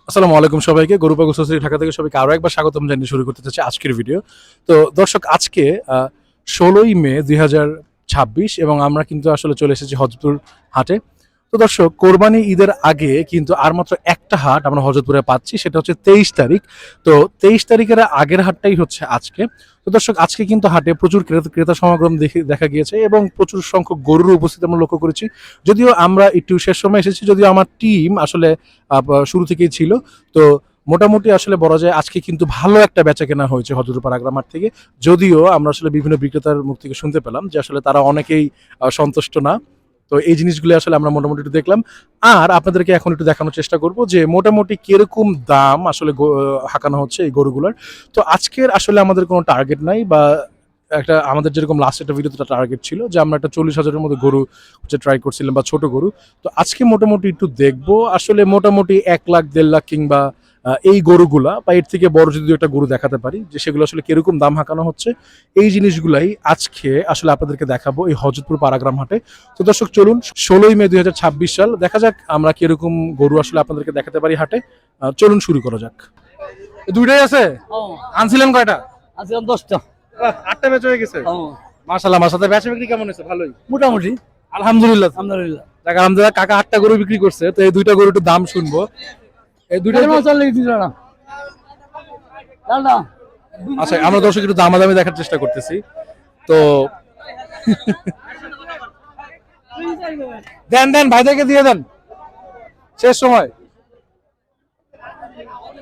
আসসালামু আলাইকুম সবাইকে। গরু পাগল সোসাইটি ঢাকা থেকে সবাইকে আরো একবার স্বাগতম জানিয়ে শুরু করতে চাচ্ছি আজকের ভিডিও। তো দর্শক, আজকে 16ই মে 2026 এবং আমরা কিন্তু আসলে চলে এসেছি হযরতপুর হাটে। তো দর্শক, কোরবানি ঈদের আগে কিন্তু আর মাত্র একটা হাট আমরা হযরতপুরে পাচ্ছি, সেটা হচ্ছে 23 তারিখ। তো 23 তারিখের আগের হাটটাই হচ্ছে আজকে। তো দর্শক, আজকে কিন্তু হাটে প্রচুর ক্রেতা সমাগম দেখা গিয়েছে এবং প্রচুর সংখ্যক গরুর উপস্থিতি আমরা লক্ষ্য করেছি। যদিও আমরা একটু শেষ সময় এসেছি, যদিও আমার টিম আসলে শুরু থেকেই ছিল। তো মোটামুটি আসলে বলা যায় আজকে কিন্তু ভালো একটা বেচা কেনা হয়েছে হযরতপুর আগ্রা মাঠ থেকে। যদিও আমরা আসলে বিভিন্ন বিক্রেতার মুখ থেকে শুনতে পেলাম যে আসলে তারা অনেকেই সন্তুষ্ট না। তো এই জিনিসগুলো আসলে আমরা মোটামুটি একটু দেখলাম। আর আপনাদেরকে এখন একটু দেখানোর চেষ্টা করব যে মোটামুটি কিরকম দাম আসলে হাঁকানো হচ্ছে এই গরুগুলোর। তো আজকের আসলে আমাদের কোনো টার্গেট নাই, বা একটা আমাদের যেরকম লাস্ট একটা ভিডিওতে টার্গেট ছিল যে আমরা একটা 40,000-এর মধ্যে গরু হচ্ছে ট্রাই করছিলাম, বা ছোট গরু। তো আজকে মোটামুটি একটু দেখবো আসলে মোটামুটি 1 লাখ 1.5 লাখ কিংবা এই গরুগুলা বা এর থেকে বড় যদি একটা গরু দেখাতে পারি যে সেগুলো আসলে কিরকম দাম হাঁকানো হচ্ছে, এই জিনিসগুলাই আজকে আসলে আপনাদেরকে দেখাবো এই হযরতপুর পাড়াগ্রাম হাটে। তো দর্শক, চলুন 16ই মে 2026 সাল, দেখা যাক আমরা কিরকম গরু আসলে আপনাদেরকে দেখাতে পারি হাটে। চলুন শুরু করা যাক। দুইটাই আছে? আনছিলেন কয়টা? আজকাল 10টা। 8টা বেচা হয়ে গেছে। মাশাআল্লাহ মাশাআল্লাহ, বেচা বিক্রি কেমন হয়েছে? ভালোই মোটামুটি আলহামদুলিল্লাহ। আলহামদুলিল্লাহ। যাক আলহামদুলিল্লাহ, কাকা 8টা গরু বিক্রি করছে। তো এই দুইটা গরু একটু দাম শুনবো। এই দুইটা আচ্ছা, আমরা দর্শক একটু দামাদামি দেখার চেষ্টা করতেছি। তো দেন দেন, ভাইদেরকে দিয়ে দেন, শেষ সময়।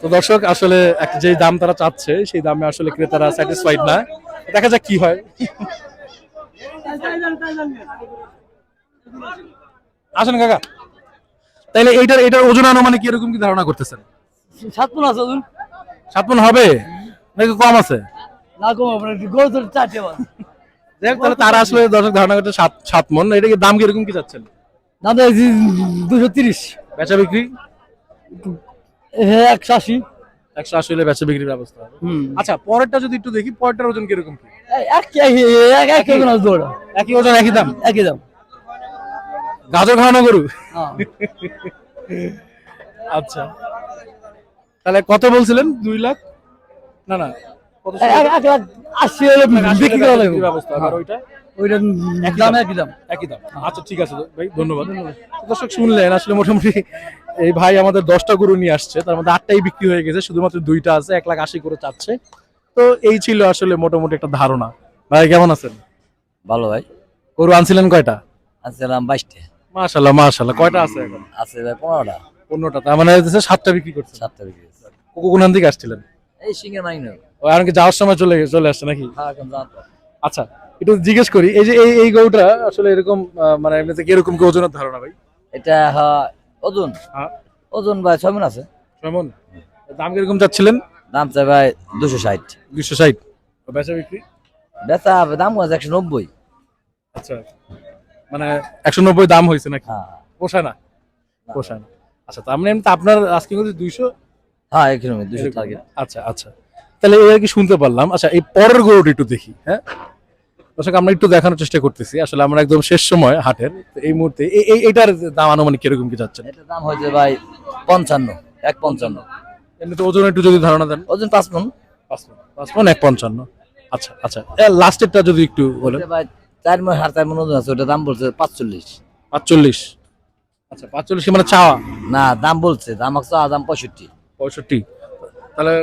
তো দর্শক, আসলে যে দাম তারা চাচ্ছে সেই দামে আসলে ক্রেতারা স্যাটিসফাইড না। দেখা যাক কি হয়। আসেন কাকা, তাইলে এইটার ওজন আনুমানিক কিরকম কি ধারণা করতেছেন? 7 মণ আছে ওজন। 7 মণ হবে নাকি কম আছে? না কম হবে না, গরু তো 4টে বার। দেখ, তাহলে তারা আসলে দর্শক ধারণা করতে 7 মণ। এটা কি দাম কিরকম কি চাচ্ছেন? দাম 230। বেচা বিক্রি? হ্যাঁ 180। 180 হলে বেচা বিক্রির ব্যবস্থা হবে। আচ্ছা, পরেরটা যদি একটু দেখি, পরেরটার ওজন কিরকম কি? এক ওজন আছে দুটো। একই ওজন একই দাম? একই দাম। গাজর খাওয়ানো গরু? আচ্ছা, তাহলে কত বলছিলেন? 2 লাখ? না না, 1,80,000 বিক্রি করা লাগবে। ব্যবস্থা হবে। আর ওইটা? ওইটা দাম একই দাম। একই দাম। আচ্ছা ঠিক আছে ভাই, ধন্যবাদ। দর্শক, শুনলেন আসলে মোটামুটি এই ভাই আমাদের 10টা গরু নিয়ে আসছে, তার মধ্যে 8টাই বিক্রি হয়ে গেছে, শুধুমাত্র 2টা আছে। 1,80,000 করে চাচ্ছে। তো এই ছিল আসলে মোটামুটি একটা ধারণা। ভাই কেমন আছেন? ভালো ভাই। গরু আনছিলেন কয়টা? আনছিলাম 22টা। মাশাআল্লাহ মাশাআল্লাহ। কয়টা আছে এখন? আছে ভাই 15টা। 15টা, তার মানে 7টা বিক্রি করছেন। 7টা বিক্রি হয়েছে। কোন দিকে আসছিলেন? এই সিঙ্গের মাইনো। ও, এখন কি যাওয়ার সময় চলে আসছে নাকি? হ্যাঁ এখন যান। আচ্ছা, একটু জিজ্ঞেস করি, এই যে এই গরুটা আসলে এরকম মানে এমনিতে কিরকম কি ওজনের ধারণা ভাই? এটা ওজন হ্যাঁ, ওজন ভাই 6 মণ আছে। কেমন দাম কিরকম চাচ্ছিলেন? দাম চাই ভাই 260। 260। বেচা বিক্রি? বেচা দাম আছে 190। আচ্ছা, মানে 190 দাম হয়েছে নাকি? হ্যাঁ পোষায় না? পোষায় না। আচ্ছা, তার মানে এমনিতে আপনার আজকে কিন্তু 200? হ্যাঁ এরকম 200 টার্গেট। আচ্ছা আচ্ছা, তাহলে এই আর কি শুনতে পারলাম। আচ্ছা, এই পরের গরুটা একটু দেখি। হ্যাঁ দর্শক, আমরা একটু দেখানোর চেষ্টা করতেছি, আসলে আমরা একদম শেষ সময় হাটের। তো এই মুহূর্তে এইটার দাম আনুমানিক কিরকম কি যাচ্ছে? এটার দাম হয়েছে ভাই 55, 155। এমনিতে ওজন একটু যদি ধারণা দেন। ওজন 5 মণ। 5 মণ 155। আচ্ছা আচ্ছা, লাস্টেরটা যদি একটু বলেন। ভাই 4 মণ 4.5 মণ ওজন আছে, ওটা দাম বলছে 45। 45? আচ্ছা, 45 মানে চাওয়া? না দাম বলছে, দাম হচ্ছে দাম 65। 65? তাহলে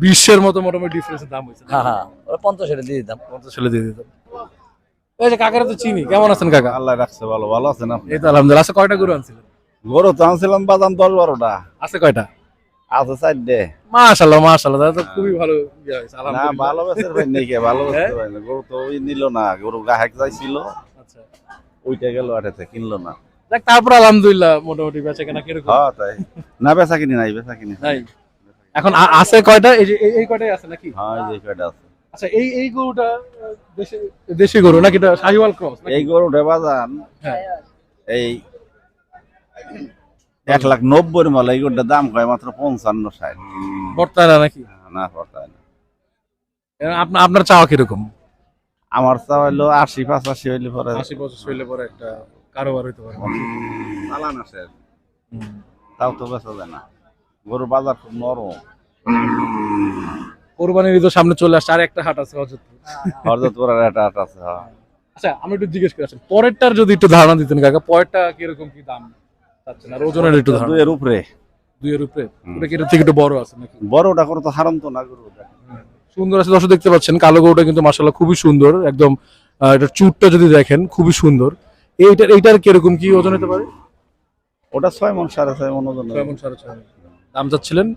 20-এর মতো মোটামুটি ডিফারেন্সের দাম হয়েছে। হ্যাঁ হ্যাঁ, ওরা 50 এর দিয়ে দিতাম। 50 হলে দিয়ে দিতাম। এই যে কাকারা তো চিনি। কেমন আছেন কাকা? আল্লাহ রাখছে ভালো। ভালো আছেন আপনি? এই তো আলহামদুলিল্লাহ। আচ্ছা, কয়টা গরু আনছিলেন? গরু তো আনছিলাম বাদাম 10-12টা। আছে কয়টা? আছে 4টে। মাশাআল্লাহ মাশাআল্লাহ, তাহলে তো খুবই ভালো ইয়ে হয়েছে না আলহামদুলিল্লাহ। ভালো বেচের ভাই নেই কে, ভালো বেচতে পারি না। গরু তো ওই নিল না, গরু গাহেক যাইছিল, আচ্ছা, ওইটা গেল আটাতে কিনলো না। দেখ তারপর আলহামদুলিল্লাহ মোটামুটি বেচা কেনা কিরকম? হ্যাঁ তাই না, বেচা কিনি নাই, বেচা কিনি নাই এখন। আছে কয়টা? এই যে এই কয়টাই আছে নাকি? হ্যাঁ এই যে কয়টা আছে। আচ্ছা, এই গরুটা দেশি গরু নাকি এটা শাহিওয়াল ক্রস? এই গরুটা বাজান হ্যাঁ, এই 1,90,000 মাল। এই গরুটার দাম কয় মাত্র 55-60। বর্তারা নাকি? না পড়তায় না। আপনার চাওয়া কিরকম? আমার চা হইলো 80-85 হইলে পরে 80-85 হইলে পরে একটা কারোবার হইতে পারে। চালান আসে, তাও তো বেচা যায় না। গরুর বাজার খুব নরম। কোরবানির ঈদের সামনে চলে আসছে, আর একটা হাট আছে হযরতপুর। হরজতপুরের একটা হাট আছে, হ্যাঁ। আচ্ছা আমি একটু জিজ্ঞেস করে আসি, পরেরটার যদি একটু ধারণা দিতেন কাকা, পরেরটা কিরকম কি দাম চাচ্ছেন, আর ওজনের একটু ধারণা। দুইয়ের উপরে। দুইয়ের উপরে? ওটা কি এটার থেকে একটু বড় আছে নাকি? বড়টা করে তো হারাম তো না গরুটা। সুন্দর আছে দর্শক, দেখতে পাচ্ছেন কালো গরুটা কিন্তু মাশাআল্লাহ খুবই সুন্দর একদম। এটার চুটটা যদি দেখেন খুবই সুন্দর। এইটার কিরকম কি ওজন হতে পারে? ওটা 6 মণ 6.5 মণ ওজন। 6 মণ 6.5 মণ। দাম চাচ্ছিলেন?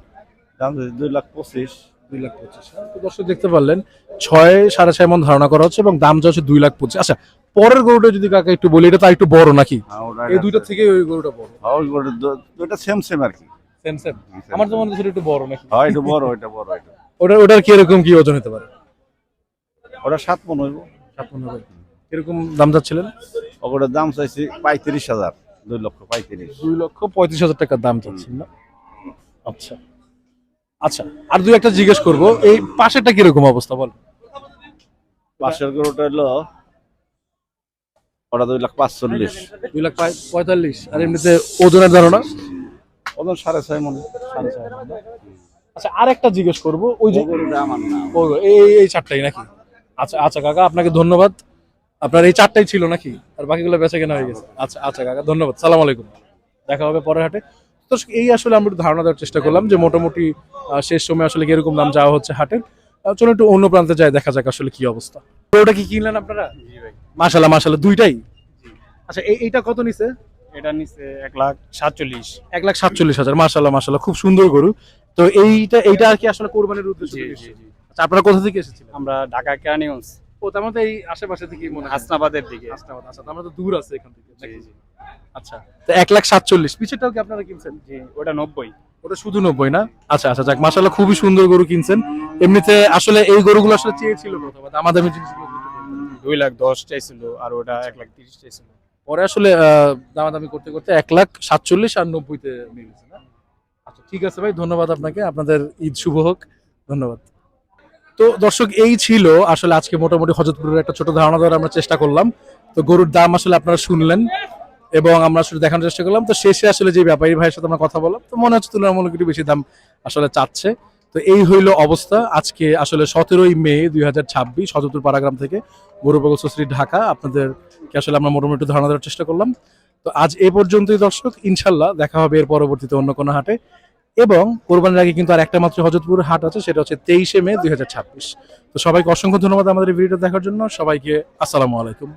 দাম 2,25,000। 2,25,000। তো দর্শক দেখতে পারলেন 6.5 মণ ধারণা করা হচ্ছে এবং দাম যাচ্ছে 2,25,000। আচ্ছা পরের গরুটা যদি কাকা একটু বলি, এটা তো একটু বড় নাকি? হ্যাঁ, ওটা এই দুইটা থেকে ওই গরুটা বড়? হ্যাঁ, ওই গরুটা দুইটা সেম আর কি। Same same. আমার তো মনে হচ্ছে একটু বড় নাকি? হ্যাঁ, এটা বড়, এটা বড়। এটা ওটার কিরকম কি ওজন হতে পারে? ওটা 7 মণ হইব। 7 মণ হবে। কিরকম দাম চাচ্ছিলেন? ওটার দাম চাইছি 35,000। 2,35,000। 2,35,000 টাকার দাম চাচ্ছেন না? আচ্ছা আচ্ছা, আর দুই একটা জিজ্ঞেস করব, এই পাশেরটা কিরকম অবস্থা বল? পাশের গরুটা হলো ওটা 2,45,000। 2,45,000। আর এমনিতে ওজনের ধারণা? ওজন 6.5 মণ। 6.5 মণ। আচ্ছা আর একটা জিজ্ঞেস করব, ওই যে গরুটা আমার না। এই চারটাই নাকি? আচ্ছা আচ্ছা কাকা, আপনাকে ধন্যবাদ। আপনার এই চারটাই ছিল নাকি, আর বাকিগুলো বেচা কেনা হয়ে গেছে? আচ্ছা আচ্ছা কাকা, ধন্যবাদ। সালাম আলাইকুম, দেখা হবে পরের হাটে। তো এই আসলে আমরা একটু ধারণা দেওয়ার চেষ্টা করলাম যে মোটামুটি শেষ সময় আসলে কিরকম দাম যাওয়া হচ্ছে হাটের। চলো একটু অন্য প্রান্তে যাই, দেখা যাক আসলে কি অবস্থা। ওটা কি কিনলেন আপনারা? মাশাআল্লাহ মাশাআল্লাহ, দুইটাই। আচ্ছা এইটা কত নিছে? এটা নিচে 1,47,000। 1,47,000। মাশাআল্লাহ মাশাআল্লাহ, খুব সুন্দর গরু। তো এইটা আর কি আসলে কোরবানির উদ্দেশ্যে জি, নিছে? জি, জি। আচ্ছা আপনারা কোথা থেকে এসেছিলেন? আমরা ঢাকা কেরানীগঞ্জ, ও তার মানে তো এই আশেপাশে থেকে মনে হয়। হাসনাবাদের দিকে। হাসনাবাদ। আচ্ছা তার মানে তো দূর আছে এখান থেকে জি, নাকি? জি, আচ্ছা তো 1,47,000 পিছেরটাও কি আপনারা কিনছেন? জি, ওটা 90। ওটা শুধু 90 না? আচ্ছা আচ্ছা, যাক মাশাআল্লাহ, খুবই সুন্দর গরু কিনছেন। এমনিতে আসলে এই গরুগুলো আসলে চেয়েছিল কত, বা দামাদামি জিনিসগুলো একটু বলতেন। 2,10,000 চাইছিল, আর ওটা 1,30,000 চাইছিল। পরে আসলে দামাদামি করতে করতে 1,47,000 আর 90-তে নিয়ে গেছে না? আচ্ছা ঠিক আছে ভাই, ধন্যবাদ আপনাকে, আপনাদের ঈদ শুভ হোক। ধন্যবাদ। তো দর্শক এই ছিল আসলে আজকে মোটামুটি হযরতপুরের একটা ছোট ধারণা দেওয়ার আমরা চেষ্টা করলাম। তো গরুর দাম আসলে আপনারা শুনলেন এবং আমরা আসলে দেখানোর চেষ্টা করলাম। তো শেষে আসলে যে ব্যাপারী ভাইয়ের সাথে আমরা কথা বললাম, তো মনে হচ্ছে তুলনামূলক একটু বেশি দাম আসলে চাচ্ছে। তো এই হইল অবস্থা আজকে আসলে 17ই মে 2026 হযরতপুর পাড়াগ্রাম থেকে গরু পাগল সোসাইটি ঢাকা। আপনাদেরকে আসলে আমরা মোটামুটি একটু ধারণা দেওয়ার চেষ্টা করলাম। তো আজ এ পর্যন্তই দর্শক, ইনশাল্লাহ দেখা হবে এর পরবর্তীতে অন্য কোনো হাটে। এবং কোরবানির আগে কিন্তু আর একটা মাত্র হযরতপুর হাট আছে, সেটা হচ্ছে 23শে মে 2026। তো সবাইকে অসংখ্য ধন্যবাদ আমাদের এই ভিডিওটা দেখার জন্য। সবাইকে আসসালামু আলাইকুম।